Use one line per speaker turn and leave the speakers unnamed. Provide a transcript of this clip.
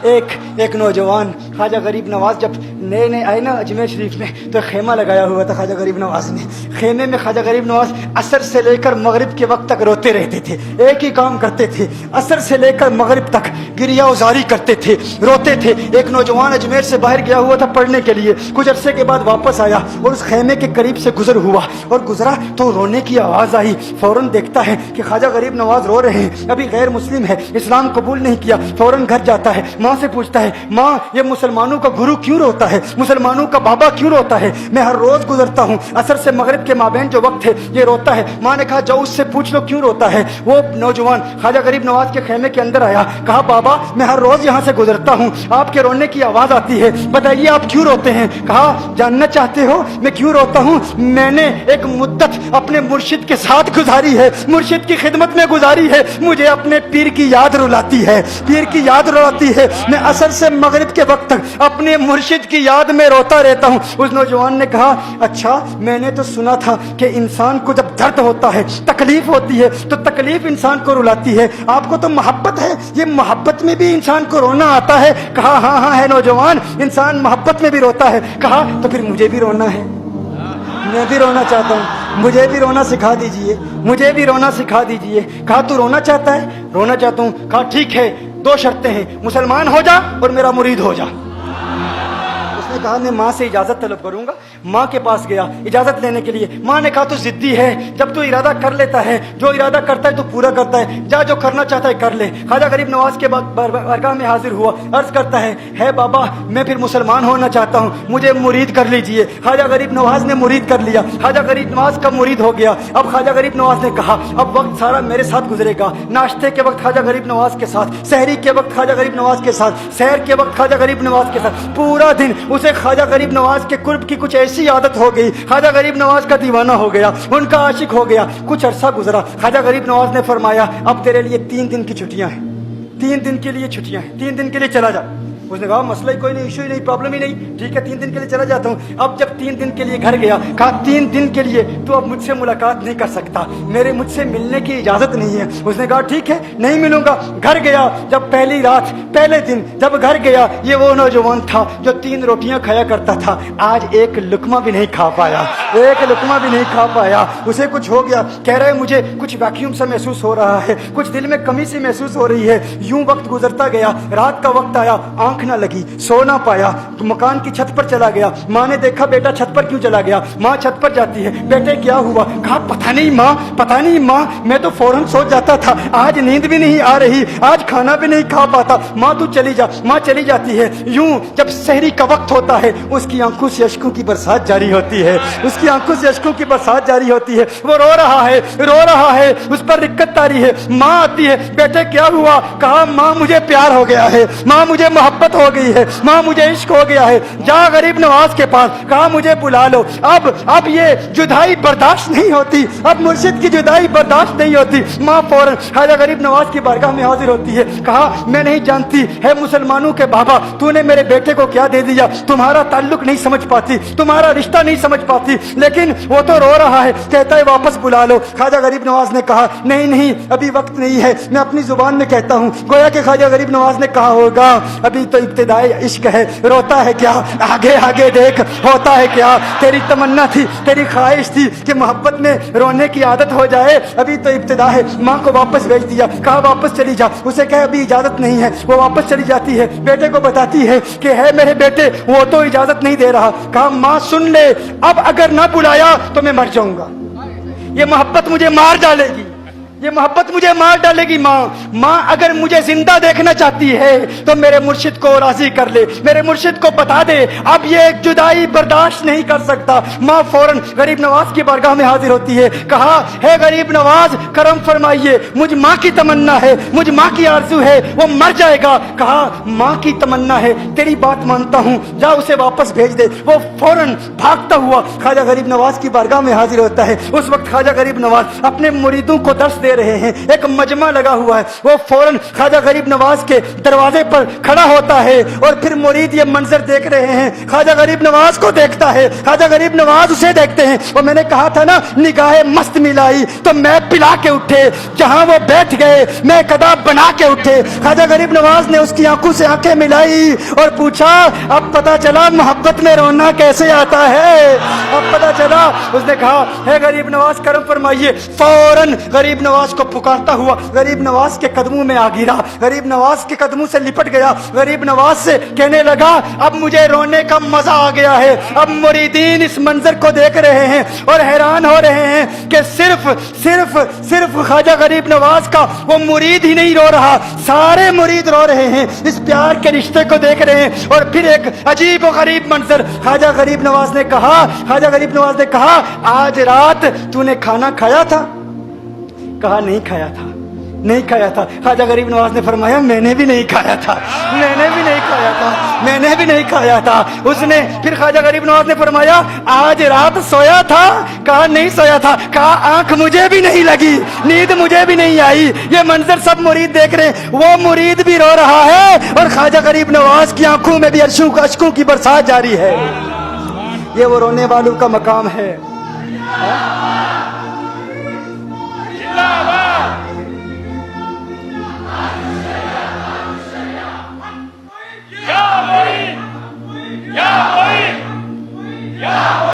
एक नौजवान ख्वाजा गरीब नवाज जब नए नए आए ना अजमेर शरीफ में, तो खेमा लगाया हुआ था ख्वाजा गरीब नवाज ने। खेमे में ख्वाजा गरीब नवाज असर से लेकर मगरिब के वक्त तक रोते रहते थे। एक ही काम करते थे, असर से लेकर मगरिब तक गिरिया उजारी करते थे, रोते थे। एक नौजवान अजमेर से बाहर गया हुआ था पढ़ने के लिए, कुछ अरसे के बाद वापस आया और उस खेमे के करीब से गुजर हुआ और गुजरा तो रोने की आवाज़ आई। फौरन देखता है कि ख्वाजा गरीब नवाज रो रहे हैं, अभी गैर मुस्लिम है, इस्लाम कबूल नहीं किया। फौरन घर जाता है, माँ से पूछता है, माँ ये मुसलमानों का गुरु क्यों रोता है, मुसलमानों का बाबा क्यों रोता है? मैं हर रोज गुजरता हूँ, असर से मगरिब के माबैन जो वक्त है ये रोता है। माँ ने कहा जाओ उससे पूछ लो क्यों रोता है। वो नौजवान ख्वाजा गरीब नवाज के खेमे के अंदर आया, कहा बाबा मैं हर रोज यहाँ से गुजरता हूँ, आपके रोने की आवाज आती है, बताइए आप क्यों रोते हैं? कहा जानना चाहते हो मैं क्यों रोता हूँ? मैंने एक मुद्दत अपने मुर्शिद के साथ गुजारी है, मुर्शिद की खिदमत में गुजारी है, मुझे अपने पीर की याद रुलाती है, पीर की याद रुलाती है। मैं असर से मगरिब के वक्त तक अपने मुर्शिद की याद में रोता रहता हूँ। उस नौजवान ने कहा अच्छा मैंने तो सुना था कि इंसान को जब दर्द होता है, तकलीफ होती है, तो तकलीफ इंसान को रुलाती है, आपको तो मोहब्बत है, ये मोहब्बत में भी इंसान को रोना आता है? कहा हाँ हाँ है नौजवान, इंसान मोहब्बत में भी रोता है। कहा तो फिर मुझे भी रोना है, मैं भी रोना चाहता हूँ, मुझे भी रोना सिखा दीजिए, मुझे भी रोना सिखा दीजिए। कहा तू रोना चाहता है? रोना चाहता हूँ। कहा ठीक है, दो शर्तें हैं, मुसलमान हो जा और मेरा मुरीद हो जा। उसने कहा मैं माँ से इजाजत तलब करूंगा। माँ के पास गया इजाजत लेने के लिए। माँ ने कहा तू जिद्दी है, जब तू इरादा कर लेता है, जो इरादा करता है तो पूरा करता है, जा जो करना चाहता है कर ले। ख्वाजा गरीब नवाज के बारगाह में हाजिर हुआ, अर्ज करता है बाबा मैं फिर मुसलमान होना चाहता हूँ, मुझे मुरीद कर लीजिए। ख्वाजा गरीब नवाज ने मुरीद कर लिया, ख्वाजा गरीब नवाज का मुरीद हो गया। अब ख्वाजा गरीब नवाज ने कहा अब वक्त सारा मेरे साथ गुजरेगा, नाश्ते के वक्त ख्वाजा गरीब नवाज के साथ, सहरी के वक्त ख्वाजा गरीब नवाज के साथ, सैर के वक्त ख्वाजा गरीब नवाज के साथ, पूरा दिन उसे ख्वाजा गरीब नवाज के कुर्ब की कुछ ऐसी आदत हो गई, ख्वाजा गरीब नवाज का दीवाना हो गया, उनका आशिक हो गया। कुछ अरसा गुजरा, ख्वाजा गरीब नवाज ने फरमाया अब तेरे लिए 3 दिन की छुट्टियां हैं, 3 दिन के लिए छुट्टियां हैं, 3 दिन के लिए चला जा। उसने कहा मसला ही कोई नहीं, इशू ही नहीं, प्रॉब्लम ही नहीं, ठीक है 3 दिन के लिए चला जाता हूँ। अब जब 3 दिन के लिए घर गया, कहा 3 दिन के लिए तू अब मुझसे मुलाकात नहीं कर सकता, मेरे मुझसे मिलने की इजाजत नहीं है। उसने कहा ठीक है नहीं मिलूंगा। घर गया, जब पहली रात पहले दिन जब घर गया, ये वो नौजवान था जो 3 रोटियां खाया करता था, आज एक लुकमा भी नहीं खा पाया, एक लुकमा भी नहीं खा पाया। उसे कुछ हो गया, कह रहा है मुझे कुछ वैक्यूम सा महसूस हो रहा है, कुछ दिल में कमी सी महसूस हो रही है। यूं वक्त गुजरता गया, रात का वक्त आया, आंख न लगी, सो ना पाया, तो मकान की छत पर चला गया। माँ ने देखा बेटा छत पर क्यों चला गया? माँ छत पर जाती है, बेटे क्या हुआ? कहा पता नहीं माँ, पता नहीं माँ, मैं तो फौरन सो जाता था, आज नींद भी नहीं आ रही, आज खाना भी नहीं खा पाता। माँ तू चली जा। माँ चली जाती है। यूं जब सहरी का वक्त होता है, उसकी आंखों से अश्कों की बरसात जारी होती है, उसकी आंखों से अश्कों की बरसात जारी होती है। वो रो रहा है, रो रहा है, उस पर दिक्कत आ रही है। माँ आती है, बेटे क्या हुआ? कहा माँ मुझे प्यार हो गया है, माँ मुझे मोहब्बत हो गई है, माँ मुझे इश्क हो गया है, जा गरीब नवाज के पास, कहा मुझे बुला लो। अब ये जुदाई बर्दाश्त नहीं होती, अब मुर्शिद की जुदाई बर्दाश्त नहीं होती। माँ फौरन ख्वाजा गरीब नवाज की बारगाह में हाजिर होती है। कहा मैं नहीं जानती है मुसलमानों के बाबा, तूने मेरे बेटे को क्या दे दिया, तुम्हारा ताल्लुक नहीं समझ पाती, तुम्हारा रिश्ता नहीं समझ पाती, लेकिन वो तो रो रहा है, कहता है वापस बुला लो। ख्वाजा गरीब नवाज ने कहा नहीं नहीं अभी वक्त नहीं है, मैं अपनी जुबान में कहता हूँ। गोया कि ख्वाजा गरीब नवाज ने कहा होगा अभी तो इब्तिदाई इश्क है, रोता है क्या, आगे आगे देख होता है क्या। तेरी तमन्ना थी, तेरी ख्वाहिश थी कि मोहब्बत में रोने की आदत हो जाए, अभी तो इब्तिदा है। माँ को वापस भेज दिया, कहा वापस चली जा। उसे कहा अभी इजाजत नहीं है, वो वापस चली जाती है, बेटे को बताती है कि है मेरे बेटे वो तो इजाजत नहीं दे रहा। कहा माँ सुन ले, अब अगर ना बुलाया तो मैं मर जाऊंगा, ये मोहब्बत मुझे मार डालेगी, ये मोहब्बत मुझे मार डालेगी। माँ अगर मुझे जिंदा देखना चाहती है तो मेरे मुर्शिद को राजी कर ले, मेरे मुर्शिद को बता दे अब ये एक जुदाई बर्दाश्त नहीं कर सकता। माँ फौरन गरीब नवाज की बारगाह में हाजिर होती है। कहा है गरीब नवाज करम फरमाइए, मुझ माँ की तमन्ना है, मुझ माँ की आरज़ू है, वो मर जाएगा। कहा माँ की तमन्ना है, तेरी बात मानता हूँ, जा उसे वापस भेज दे। वो फौरन भागता हुआ ख्वाजा गरीब नवाज की बारगाह में हाजिर होता है। उस वक्त ख्वाजा गरीब नवाज अपने मुरीदों को दर्श دے رہے ہیں، ایک مجمع لگا ہوا ہے، وہ فوراً خواجہ غریب نواز کے دروازے پر کھڑا ہوتا ہے اور پھر مرید یہ منظر دیکھ رہے ہیں، خواجہ غریب نواز کو دیکھتا ہے، خواجہ غریب نواز اسے دیکھتے ہیں، اور میں نے کہا تھا نا نگاہ مست ملائی تو میں پلا کے اٹھے، جہاں وہ بیٹھ گئے میں قدا بنا کے اٹھے۔ خواجہ غریب نواز نے اس کی آنکھوں سے آنکھیں ملائی اور پوچھا اب پتا چلا محبت میں رونا کیسے آتا ہے، اب پتا چلا۔ اس نے کہا ہے غریب نواز کرم فرمائیے، فوراً غریب نواز کو پکارتا ہوا غریب نواز کے قدموں میں آ گرا، غریب نواز کے قدموں سے لپٹ گیا، غریب نواز سے کہنے لگا اب مجھے رونے کا مزہ آ گیا ہے، اب مریدین اس منظر کو دیکھ رہے ہیں اور حیران ہو رہے ہیں کہ صرف خواجہ غریب نواز کا وہ مرید ہی نہیں رو رہا، سارے مرید رو رہے ہیں، اس پیار کے رشتے کو دیکھ رہے ہیں۔ اور پھر ایک عجیب و غریب منظر، خواجہ غریب نواز نے کہا آج رات تو نے کھانا کھایا تھا؟ کہا نہیں کھایا تھا، نہیں کھایا تھا۔ خواجہ غریب نواز نے فرمایا میں نے بھی نہیں کھایا تھا، میں نے بھی نہیں کھایا تھا، میں نے بھی نہیں کھایا تھا۔ اس نے پھر خواجہ غریب نواز نے فرمایا آج رات سویا تھا؟ کہا نہیں سویا تھا۔ کہا آنکھ مجھے بھی نہیں لگی، نیند مجھے بھی نہیں آئی۔ یہ منظر سب مرید دیکھ رہے ہیں، وہ مرید بھی رو رہا ہے اور خواجہ غریب نواز کی آنکھوں میں بھی اشکوں کی برسات جاری ہے۔ یہ وہ رونے والوں کا مقام ہے۔